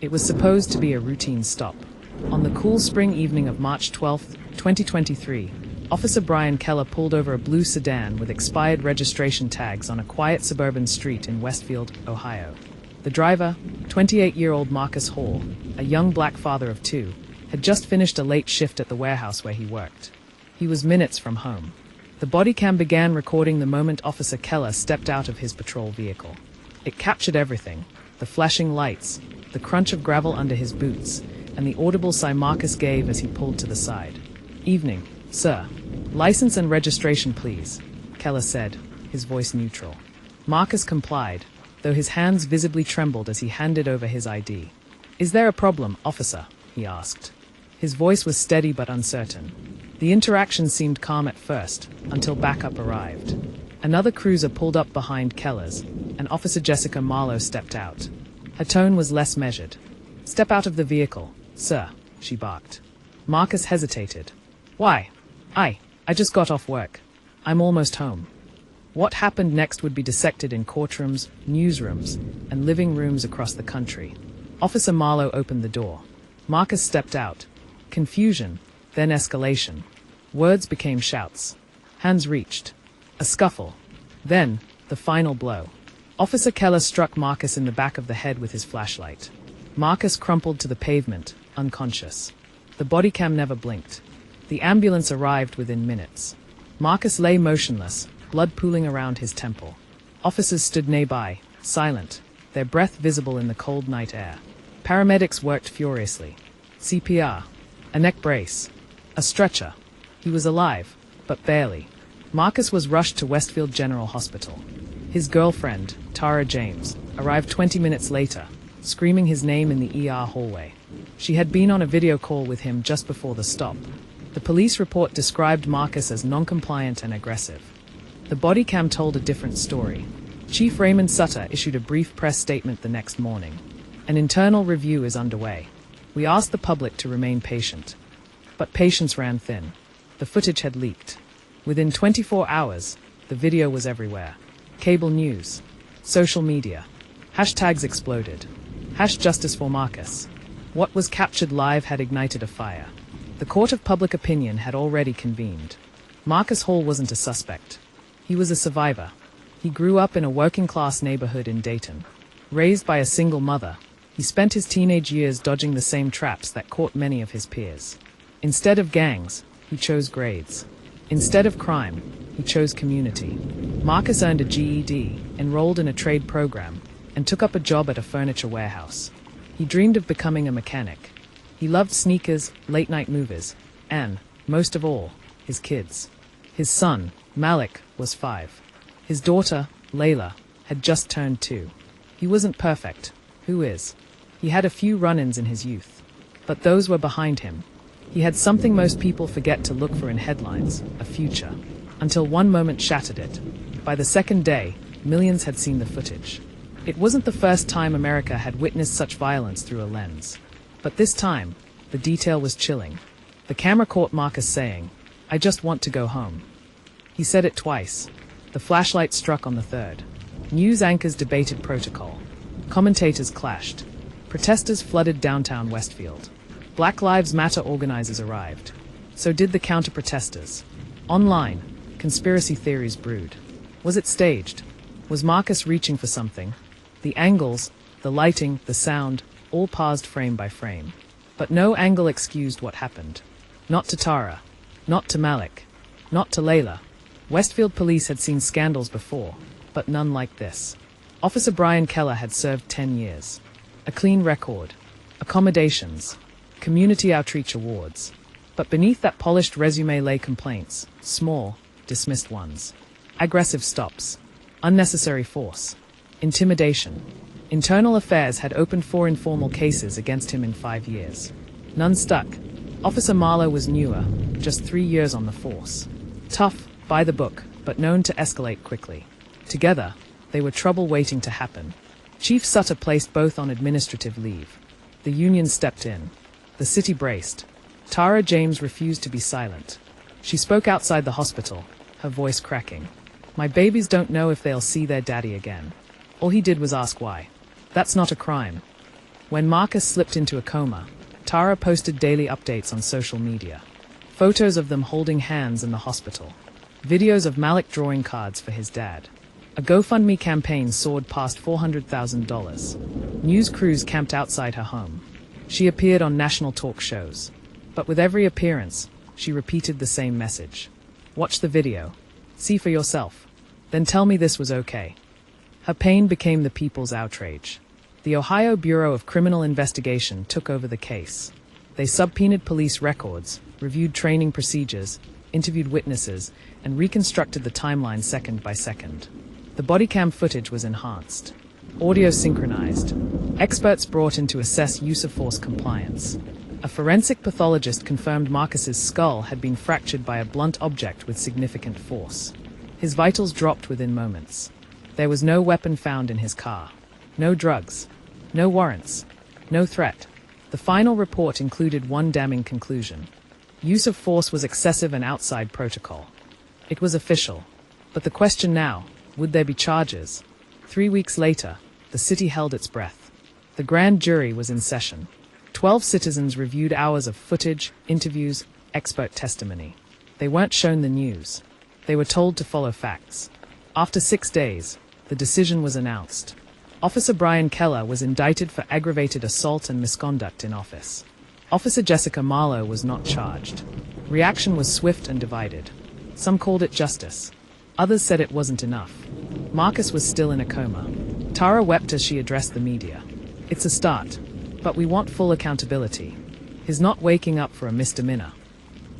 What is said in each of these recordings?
It was supposed to be a routine stop. On the cool spring evening of March 12, 2023, Officer Brian Keller pulled over a blue sedan with expired registration tags on a quiet suburban street in Westfield, Ohio. The driver, 28-year-old Marcus Hall, a young black father of two, had just finished a late shift at the warehouse where he worked. He was minutes from home. The bodycam began recording the moment Officer Keller stepped out of his patrol vehicle. It captured everything: the flashing lights, the crunch of gravel under his boots, and the audible sigh Marcus gave as he pulled to the side. "Evening, sir. License and registration, please," Keller said, his voice neutral. Marcus complied, though his hands visibly trembled as he handed over his ID. "Is there a problem, officer?" he asked. His voice was steady but uncertain. The interaction seemed calm at first, until backup arrived. Another cruiser pulled up behind Keller's, and Officer Jessica Marlowe stepped out. Her tone was less measured. "Step out of the vehicle, sir," she barked. Marcus hesitated. "Why? I just got off work. I'm almost home." What happened next would be dissected in courtrooms, newsrooms, and living rooms across the country. Officer Marlowe opened the door. Marcus stepped out. Confusion, then escalation. Words became shouts. Hands reached. A scuffle. Then, the final blow. Officer Keller struck Marcus in the back of the head with his flashlight. Marcus crumpled to the pavement, unconscious. The bodycam never blinked. The ambulance arrived within minutes. Marcus lay motionless, blood pooling around his temple. Officers stood nearby, silent, their breath visible in the cold night air. Paramedics worked furiously. CPR. A neck brace. A stretcher. He was alive, but barely. Marcus was rushed to Westfield General Hospital. His girlfriend, Tara James, arrived 20 minutes later, screaming his name in the ER hallway. She had been on a video call with him just before the stop. The police report described Marcus as non-compliant and aggressive. The bodycam told a different story. Chief Raymond Sutter issued a brief press statement the next morning. "An internal review is underway. We asked the public to remain patient." But patience ran thin. The footage had leaked. Within 24 hours, the video was everywhere. Cable news. Social media. Hashtags exploded. #Justice for Marcus. What was captured live had ignited a fire. The court of public opinion had already convened. Marcus Hall wasn't a suspect. He was a survivor. He grew up in a working-class neighborhood in Dayton. Raised by a single mother, he spent his teenage years dodging the same traps that caught many of his peers. Instead of gangs, he chose grades. Instead of crime, he chose community. Marcus earned a GED, enrolled in a trade program, and took up a job at a furniture warehouse. He dreamed of becoming a mechanic. He loved sneakers, late-night movies, and, most of all, his kids. His son, Malik, was 5. His daughter, Layla, had just turned 2. He wasn't perfect. Who is? He had a few run-ins in his youth. But those were behind him. He had something most people forget to look for in headlines: a future. Until one moment shattered it. By the second day, millions had seen the footage. It wasn't the first time America had witnessed such violence through a lens. But this time, the detail was chilling. The camera caught Marcus saying, "I just want to go home." He said it twice. The flashlight struck on the third. News anchors debated protocol. Commentators clashed. Protesters flooded downtown Westfield. Black Lives Matter organizers arrived. So did the counter-protesters. Online, conspiracy theories brewed. Was it staged? Was Marcus reaching for something? The angles, the lighting, the sound, all paused frame by frame. But no angle excused what happened. Not to Tara. Not to Malik. Not to Layla. Westfield police had seen scandals before, but none like this. Officer Brian Keller had served 10 years. A clean record. Accommodations. Community outreach awards. But beneath that polished resume lay complaints, small, dismissed ones. Aggressive stops. Unnecessary force. Intimidation. Internal Affairs had opened 4 informal cases against him in 5 years. None stuck. Officer Marlowe was newer, just 3 years on the force. Tough, by the book, but known to escalate quickly. Together, they were trouble waiting to happen. Chief Sutter placed both on administrative leave. The union stepped in. The city braced. Tara James refused to be silent. She spoke outside the hospital, her voice cracking. "My babies don't know if they'll see their daddy again." All he did was ask why. "That's not a crime." When Marcus slipped into a coma, Tara posted daily updates on social media. Photos of them holding hands in the hospital. Videos of Malik drawing cards for his dad. A GoFundMe campaign soared past $400,000. News crews camped outside her home. She appeared on national talk shows. But with every appearance, she repeated the same message. Watch the video. See for yourself. Then tell me this was okay. Her pain became the people's outrage. The Ohio Bureau of Criminal Investigation took over the case. They subpoenaed police records, reviewed training procedures, interviewed witnesses, and reconstructed the timeline second by second. The bodycam footage was enhanced. Audio synchronized. Experts brought in to assess use of force compliance. A forensic pathologist confirmed Marcus's skull had been fractured by a blunt object with significant force. His vitals dropped within moments. There was no weapon found in his car. No drugs. No warrants. No threat. The final report included one damning conclusion. Use of force was excessive and outside protocol. It was official. But the question now, would there be charges? 3 weeks later, the city held its breath. The grand jury was in session. 12 citizens reviewed hours of footage, interviews, expert testimony. They weren't shown the news. They were told to follow facts. After 6 days, the decision was announced. Officer Brian Keller was indicted for aggravated assault and misconduct in office. Officer Jessica Marlowe was not charged. Reaction was swift and divided. Some called it justice. Others said it wasn't enough. Marcus was still in a coma. Tara wept as she addressed the media. It's a start, but we want full accountability. His not waking up for a misdemeanor.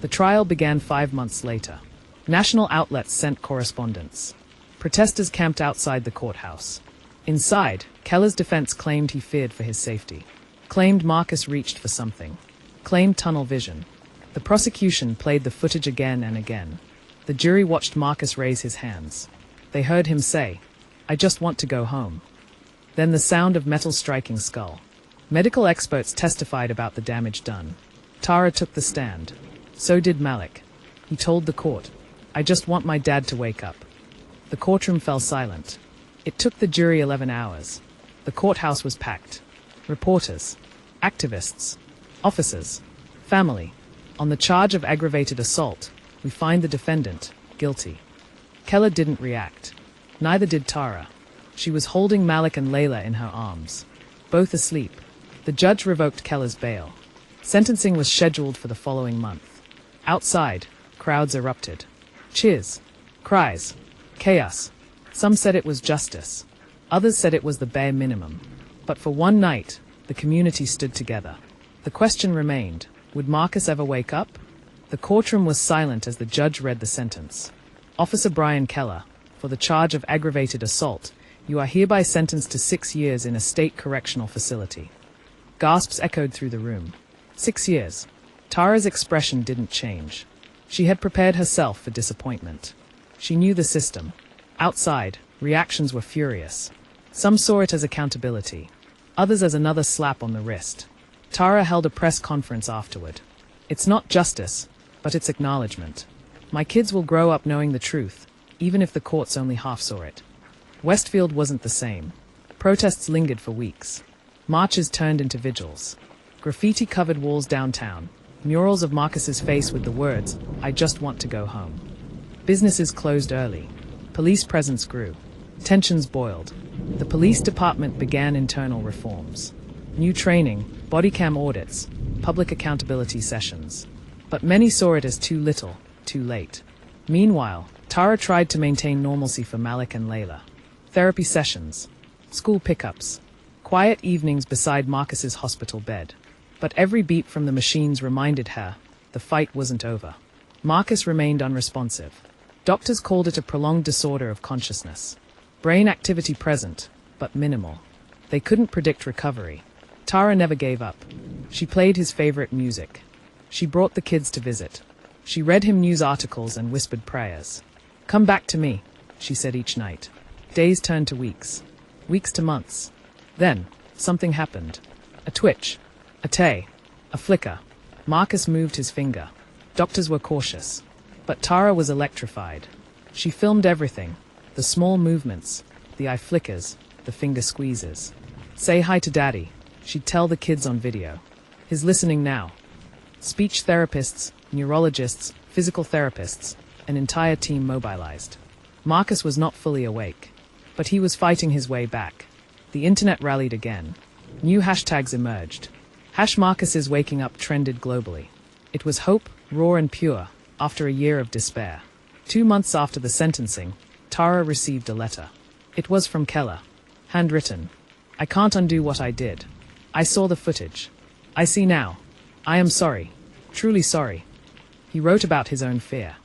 The trial began 5 months later. National outlets sent correspondence. Protesters camped outside the courthouse. Inside, Keller's defense claimed he feared for his safety. Claimed Marcus reached for something. Claimed tunnel vision. The prosecution played the footage again and again. The jury watched Marcus raise his hands. They heard him say, "I just want to go home." Then the sound of metal striking skull. Medical experts testified about the damage done. Tara took the stand. So did Malik. He told the court, "I just want my dad to wake up." The courtroom fell silent. It took the jury 11 hours. The courthouse was packed. Reporters, activists, officers, family. On the charge of aggravated assault, we find the defendant guilty. Keller didn't react. Neither did Tara. She was holding Malik and Layla in her arms. Both asleep. The judge revoked Keller's bail. Sentencing was scheduled for the following month. Outside, crowds erupted. Cheers. Cries. Chaos. Some said it was justice. Others said it was the bare minimum. But for one night, the community stood together. The question remained, would Marcus ever wake up? The courtroom was silent as the judge read the sentence. Officer Brian Keller, for the charge of aggravated assault, you are hereby sentenced to 6 years in a state correctional facility. Gasps echoed through the room. 6 years. Tara's expression didn't change. She had prepared herself for disappointment. She knew the system. Outside, reactions were furious. Some saw it as accountability. Others as another slap on the wrist. Tara held a press conference afterward. It's not justice, but it's acknowledgement. My kids will grow up knowing the truth, even if the courts only half saw it. Westfield wasn't the same. Protests lingered for weeks. Marches turned into vigils. Graffiti covered walls downtown. Murals of Marcus's face with the words, "I just want to go home." Businesses closed early. Police presence grew. Tensions boiled. The police department began internal reforms. New training, bodycam audits, public accountability sessions. But many saw it as too little, too late. Meanwhile, Tara tried to maintain normalcy for Malik and Layla. Therapy sessions, school pickups, quiet evenings beside Marcus's hospital bed. But every beep from the machines reminded her the fight wasn't over. Marcus remained unresponsive. Doctors called it a prolonged disorder of consciousness. Brain activity present, but minimal. They couldn't predict recovery. Tara never gave up. She played his favorite music. She brought the kids to visit. She read him news articles and whispered prayers. "Come back to me," she said each night. Days turned to weeks. Weeks to months. Then, something happened. A twitch. A tay. A flicker. Marcus moved his finger. Doctors were cautious. But Tara was electrified. She filmed everything. The small movements. The eye flickers. The finger squeezes. "Say hi to Daddy," She'd tell the kids on video. He's listening now. Speech therapists, neurologists, physical therapists, an entire team mobilized. Marcus was not fully awake, but he was fighting his way back. The internet rallied again. New hashtags emerged. #Marcus is waking up trended globally. It was hope, raw and pure, after a year of despair. 2 months after the sentencing, Tara received a letter. It was from Keller. Handwritten. "I can't undo what I did. I saw the footage. I see now. I am sorry. Truly sorry." He wrote about his own fear.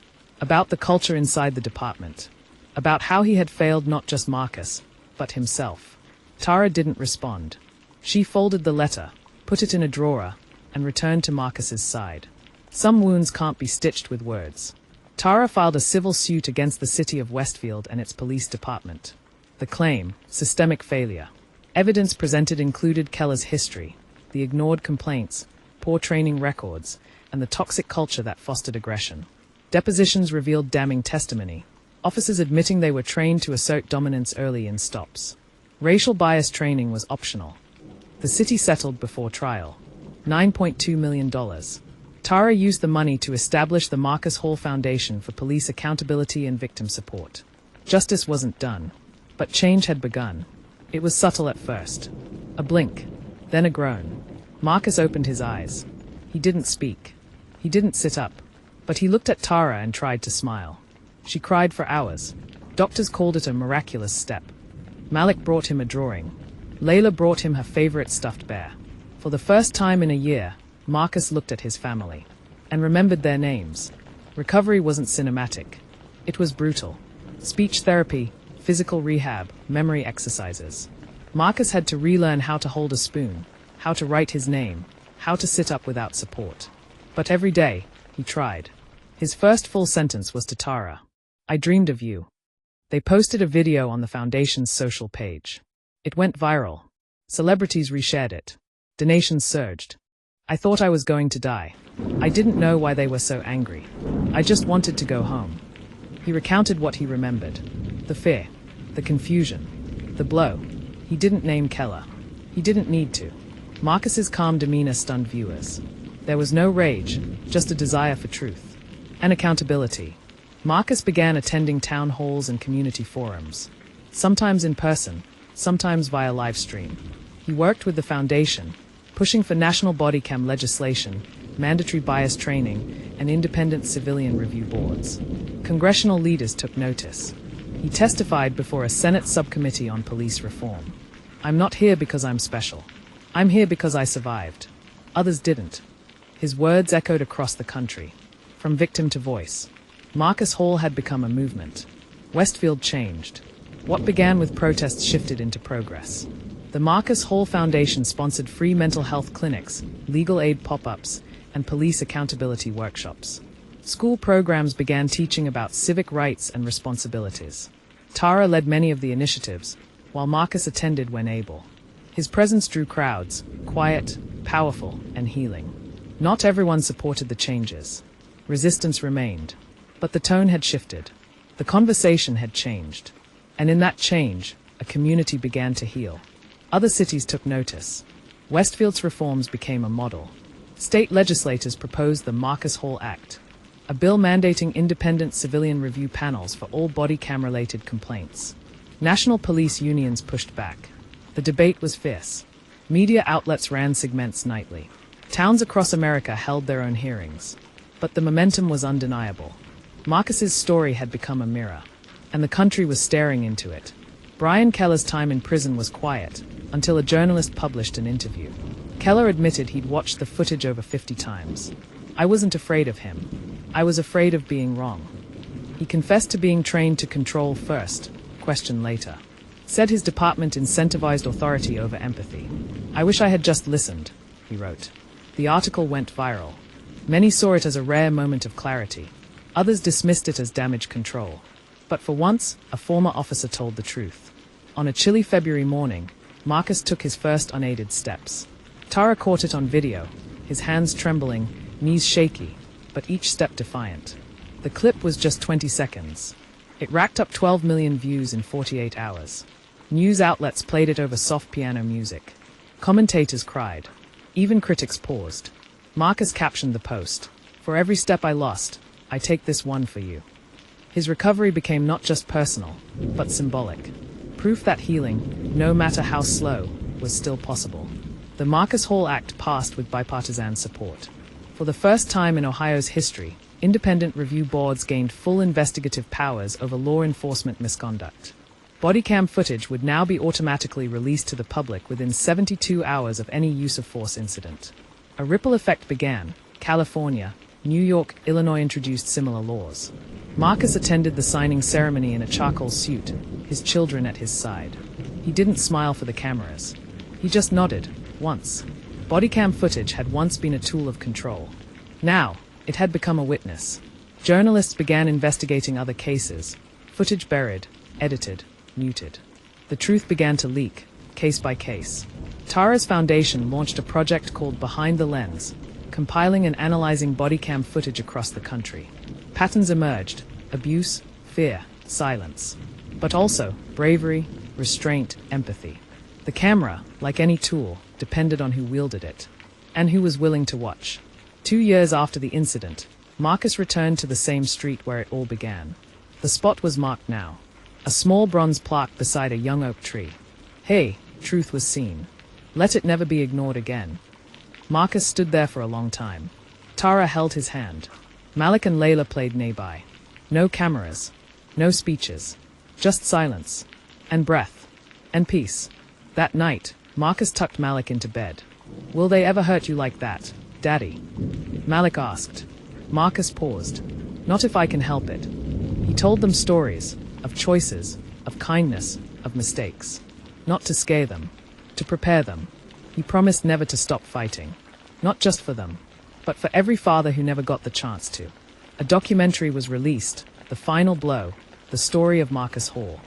About the culture inside the department. About how he had failed not just Marcus, but himself. Tara didn't respond. She folded the letter, put it in a drawer, and returned to Marcus's side. Some wounds can't be stitched with words. Tara filed a civil suit against the city of Westfield and its police department. The claim, systemic failure. Evidence presented included Keller's history, the ignored complaints, poor training records, and the toxic culture that fostered aggression. Depositions revealed damning testimony, officers admitting they were trained to assert dominance early in stops. Racial bias training was optional. The city settled before trial. $9.2 million. Tara used the money to establish the Marcus Hall Foundation for police accountability and victim support. Justice wasn't done, but change had begun. It was subtle at first. A blink, then a groan. Marcus opened his eyes. He didn't speak. He didn't sit up. But he looked at Tara and tried to smile. She cried for hours. Doctors called it a miraculous step. Malik brought him a drawing. Layla brought him her favorite stuffed bear. For the first time in a year, Marcus looked at his family and remembered their names. Recovery wasn't cinematic. It was brutal. Speech therapy, physical rehab, memory exercises. Marcus had to relearn how to hold a spoon, how to write his name, how to sit up without support. But every day, he tried. His first full sentence was to Tara. "I dreamed of you." They posted a video on the Foundation's social page. It went viral. Celebrities reshared it. Donations surged. "I thought I was going to die. I didn't know why they were so angry. I just wanted to go home." He recounted what he remembered. The fear, the confusion, the blow. He didn't name Keller. He didn't need to. Marcus's calm demeanor stunned viewers. There was no rage, just a desire for truth. And accountability. Marcus began attending town halls and community forums. Sometimes in person, sometimes via live stream. He worked with the Foundation, pushing for national bodycam legislation, mandatory bias training, and independent civilian review boards. Congressional leaders took notice. He testified before a Senate subcommittee on police reform. "I'm not here because I'm special. I'm here because I survived. Others didn't." His words echoed across the country. From victim to voice. Marcus Hall had become a movement. Westfield changed. What began with protests shifted into progress. The Marcus Hall Foundation sponsored free mental health clinics, legal aid pop-ups, and police accountability workshops. School programs began teaching about civic rights and responsibilities. Tara led many of the initiatives, while Marcus attended when able. His presence drew crowds, quiet, powerful, and healing. Not everyone supported the changes. Resistance remained. But the tone had shifted. The conversation had changed. And in that change, a community began to heal. Other cities took notice. Westfield's reforms became a model. State legislators proposed the Marcus Hall Act, a bill mandating independent civilian review panels for all body cam-related complaints. National police unions pushed back. The debate was fierce. Media outlets ran segments nightly. Towns across America held their own hearings. But the momentum was undeniable. Marcus's story had become a mirror, and the country was staring into it. Brian Keller's time in prison was quiet, until a journalist published an interview. Keller admitted he'd watched the footage over 50 times. "I wasn't afraid of him. I was afraid of being wrong." He confessed to being trained to control first, question later. Said his department incentivized authority over empathy. "I wish I had just listened," he wrote. The article went viral. Many saw it as a rare moment of clarity. Others dismissed it as damage control. But for once, a former officer told the truth. On a chilly February morning, Marcus took his first unaided steps. Tara caught it on video, his hands trembling, knees shaky, but each step defiant. The clip was just 20 seconds. It racked up 12 million views in 48 hours. News outlets played it over soft piano music. Commentators cried. Even critics paused. Marcus captioned the post. "For every step I lost, I take this one for you." His recovery became not just personal, but symbolic. Proof that healing, no matter how slow, was still possible. The Marcus Hall Act passed with bipartisan support. For the first time in Ohio's history, independent review boards gained full investigative powers over law enforcement misconduct. Bodycam footage would now be automatically released to the public within 72 hours of any use of force incident. A ripple effect began. California, New York, Illinois introduced similar laws. Marcus attended the signing ceremony in a charcoal suit, his children at his side. He didn't smile for the cameras. He just nodded, once. Bodycam footage had once been a tool of control. Now, it had become a witness. Journalists began investigating other cases. Footage buried, edited, muted. The truth began to leak, case by case. Tara's foundation launched a project called Behind the Lens, compiling and analyzing bodycam footage across the country. Patterns emerged: abuse, fear, silence. But also bravery, restraint, empathy. The camera, like any tool, depended on who wielded it, and who was willing to watch. 2 years after the incident, Marcus returned to the same street where it all began. The spot was marked now. A small bronze plaque beside a young oak tree. Hey, truth was seen. Let it never be ignored again. Marcus stood there for a long time. Tara held his hand. Malik and Layla played nearby. No cameras. No speeches. Just silence. And breath. And peace. That night, Marcus tucked Malik into bed. "Will they ever hurt you like that, Daddy?" Malik asked. Marcus paused. "Not if I can help it." He told them stories, of choices, of kindness, of mistakes. Not to scare them, to prepare them. He promised never to stop fighting. Not just for them, but for every father who never got the chance to. A documentary was released, The Final Blow, the story of Marcus Hall.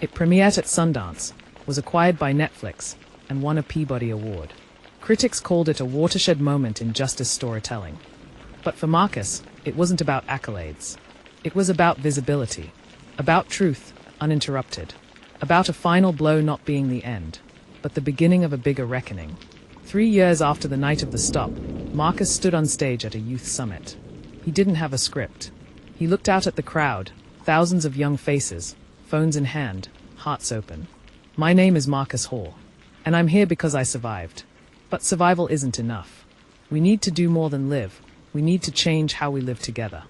It premiered at Sundance, was acquired by Netflix, and won a Peabody Award. Critics called it a watershed moment in justice storytelling. But for Marcus, it wasn't about accolades. It was about visibility, about truth, uninterrupted, about a final blow not being the end, but the beginning of a bigger reckoning. 3 years after the night of the stop, Marcus stood on stage at a youth summit. He didn't have a script. He looked out at the crowd, thousands of young faces, phones in hand, hearts open. "My name is Marcus Hall, and I'm here because I survived. But survival isn't enough. We need to do more than live. We need to change how we live together."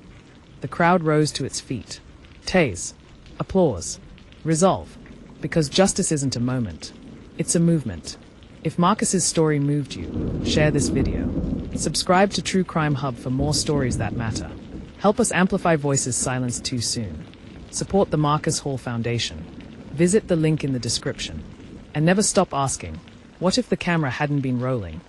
The crowd rose to its feet. Tase. Applause. Resolve. Because justice isn't a moment. It's a movement. If Marcus's story moved you, share this video. Subscribe to True Crime Hub for more stories that matter. Help us amplify voices silenced too soon. Support the Marcus Hall Foundation. Visit the link in the description. And never stop asking, what if the camera hadn't been rolling?